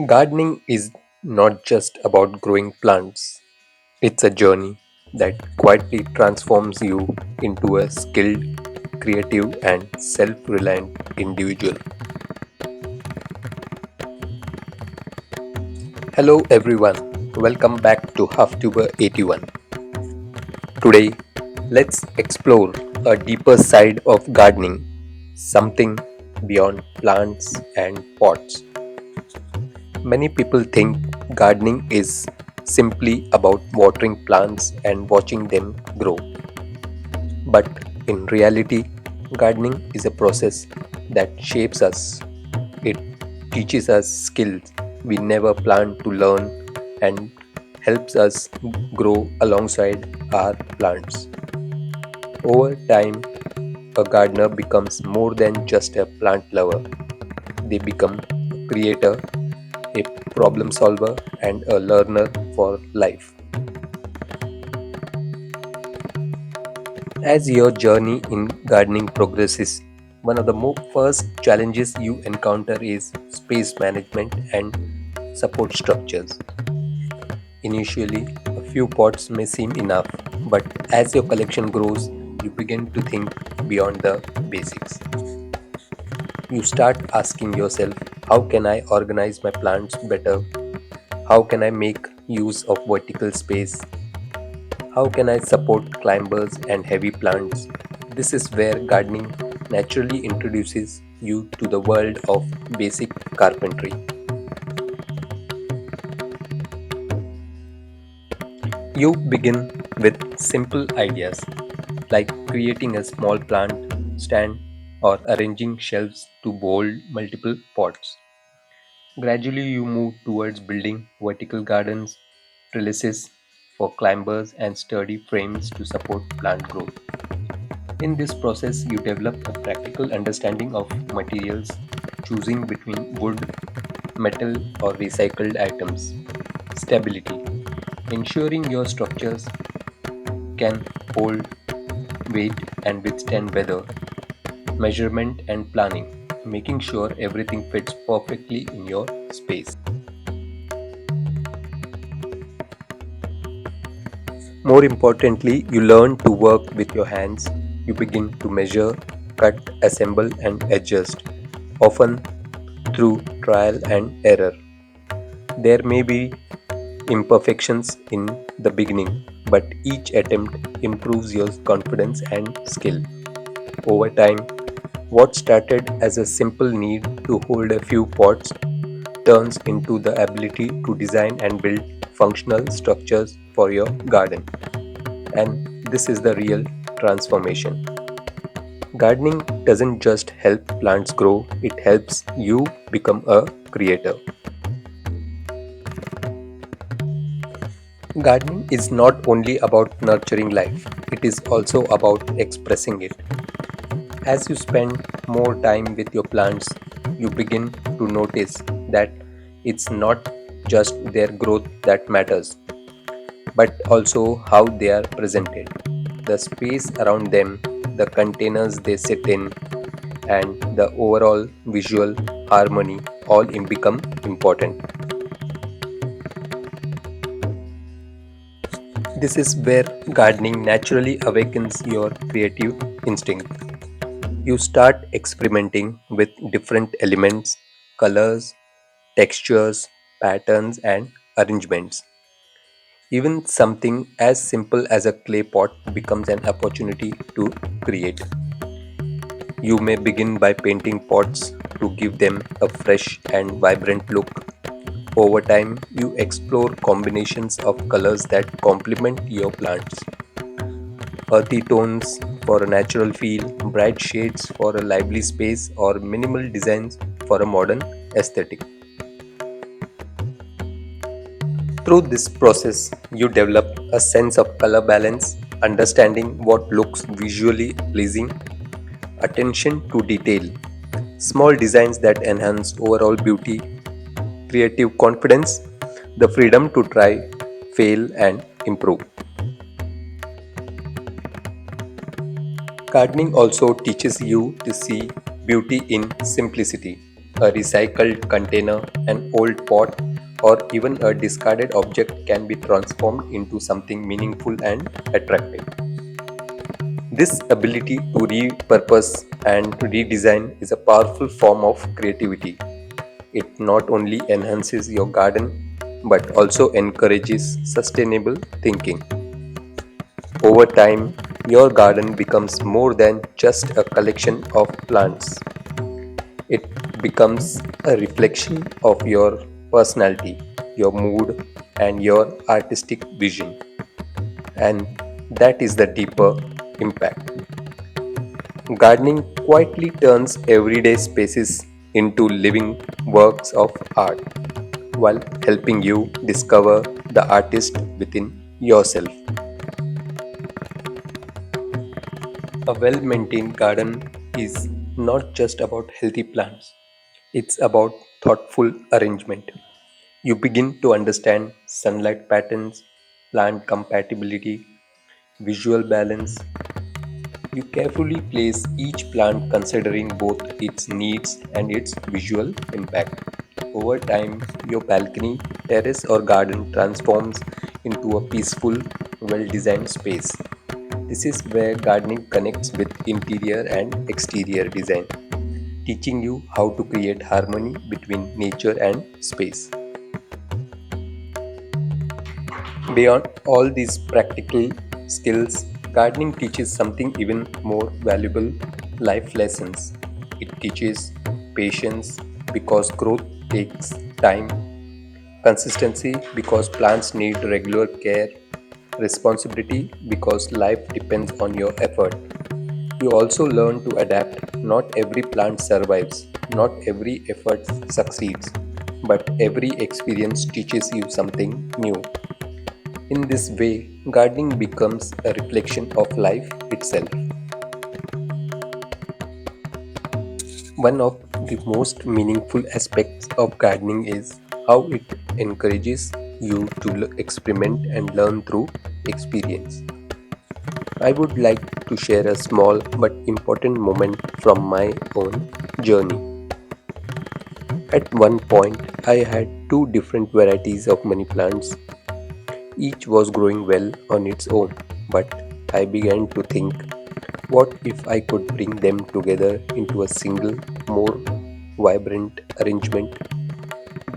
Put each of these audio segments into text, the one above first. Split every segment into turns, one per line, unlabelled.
Gardening is not just about growing plants, it's a journey that quietly transforms you into a skilled, creative, and self reliant individual. Hello, everyone. Welcome back to HuffTuber 81. Today, let's explore a deeper side of gardening, something beyond plants and pots. Many people think gardening is simply about watering plants and watching them grow. But in reality, gardening is a process that shapes us. It teaches us skills we never planned to learn and helps us grow alongside our plants. Over time, a gardener becomes more than just a plant lover. They become a creator, a problem solver, and a learner for life. As your journey in gardening progresses, one of the first challenges you encounter is space management and support structures. Initially, a few pots may seem enough, but as your collection grows, you begin to think beyond the basics. You start asking yourself, how can I organize my plants better? How can I make use of vertical space? How can I support climbers and heavy plants? This is where gardening naturally introduces you to the world of basic carpentry. You begin with simple ideas like creating a small plant stand or arranging shelves to hold multiple pots. Gradually, you move towards building vertical gardens, trellises for climbers, and sturdy frames to support plant growth. In this process, you develop a practical understanding of materials, choosing between wood, metal, or recycled items. Stability, ensuring your structures can hold weight and withstand weather. Measurement and planning, making sure everything fits perfectly in your space. More importantly, you learn to work with your hands. You begin to measure, cut, assemble, and adjust, often through trial and error. There may be imperfections in the beginning, but each attempt improves your confidence and skill. Over time, what started as a simple need to hold a few pots turns into the ability to design and build functional structures for your garden. And this is the real transformation. Gardening doesn't just help plants grow, it helps you become a creator. Gardening is not only about nurturing life, it is also about expressing it. As you spend more time with your plants, you begin to notice that it's not just their growth that matters, but also how they are presented. The space around them, the containers they sit in, and the overall visual harmony all become important. This is where gardening naturally awakens your creative instinct. You start experimenting with different elements, colors, textures, patterns, and arrangements. Even something as simple as a clay pot becomes an opportunity to create. You may begin by painting pots to give them a fresh and vibrant look. Over time, you explore combinations of colors that complement your plants. Earthy tones for a natural feel, bright shades for a lively space, or minimal designs for a modern aesthetic. Through this process, you develop a sense of color balance, understanding what looks visually pleasing, attention to detail, small designs that enhance overall beauty, creative confidence, the freedom to try, fail, and improve. Gardening also teaches you to see beauty in simplicity. A recycled container, an old pot, or even a discarded object can be transformed into something meaningful and attractive. This ability to repurpose and redesign is a powerful form of creativity. It not only enhances your garden but also encourages sustainable thinking. Over time, your garden becomes more than just a collection of plants. It becomes a reflection of your personality, your mood, and your artistic vision. And that is the deeper impact. Gardening quietly turns everyday spaces into living works of art while helping you discover the artist within yourself. A well maintained garden is not just about healthy plants, it's about thoughtful arrangement. You begin to understand sunlight patterns, plant compatibility, visual balance. You carefully place each plant considering both its needs and its visual impact. Over time, your balcony, terrace, or garden transforms into a peaceful, well designed space. This is where gardening connects with interior and exterior design, teaching you how to create harmony between nature and space. Beyond all these practical skills, gardening teaches something even more valuable: life lessons. It teaches patience because growth takes time, consistency because plants need regular care, responsibility because life depends on your effort. You also learn to adapt. Not every plant survives, not every effort succeeds, but every experience teaches you something new. In this way, gardening becomes a reflection of life itself. One of the most meaningful aspects of gardening is how it encourages you to experiment and learn through experience. I would like to share a small but important moment from my own journey. At one point, I had two different varieties of money plants. Each was growing well on its own, but I began to think, what if I could bring them together into a single, more vibrant arrangement?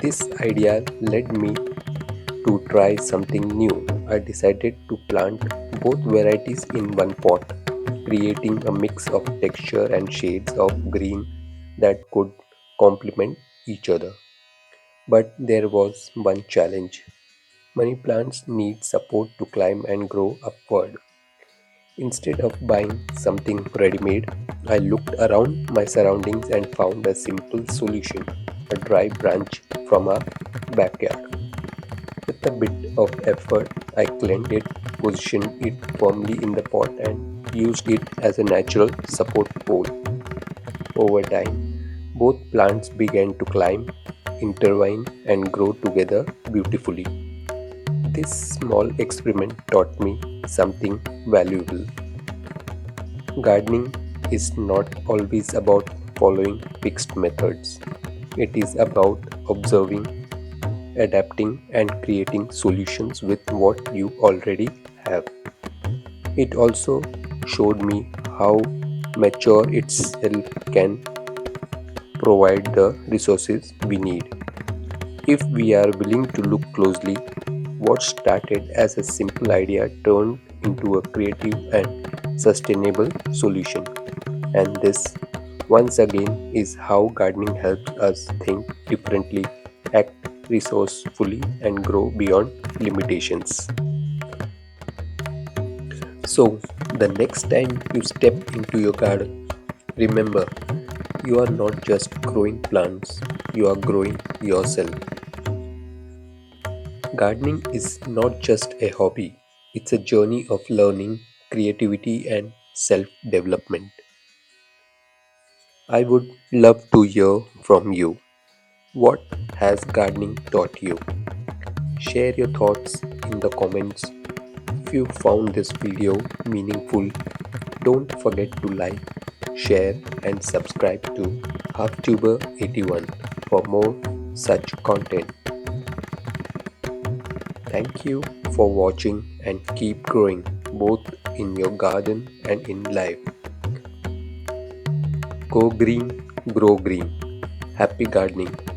This idea led me to try something new. I decided to plant both varieties in one pot, creating a mix of texture and shades of green that could complement each other. But there was one challenge. Money plants need support to climb and grow upward. Instead of buying something ready made, I looked around my surroundings and found a simple solution: a dry branch from a backyard. With a bit of effort, I cleaned it, positioned it firmly in the pot, and used it as a natural support pole. Over time, both plants began to climb, intertwine, and grow together beautifully. This small experiment taught me something valuable. Gardening is not always about following fixed methods. It is about observing, adapting, and creating solutions with what you already have. It also showed me how mature itself can provide the resources we need. If we are willing to look closely, what started as a simple idea turned into a creative and sustainable solution. And this, once again, is how gardening helps us think differently, act resourcefully, and grow beyond limitations. So, the next time you step into your garden, remember, you are not just growing plants, you are growing yourself. Gardening is not just a hobby, it's a journey of learning, creativity, and self development. I would love to hear from you. What has gardening taught you? Share your thoughts in the comments. If you found this video meaningful, don't forget to like, share, and subscribe to HalfTuber81 for more such content. Thank you for watching and keep growing both in your garden and in life. Go green, grow green. Happy gardening.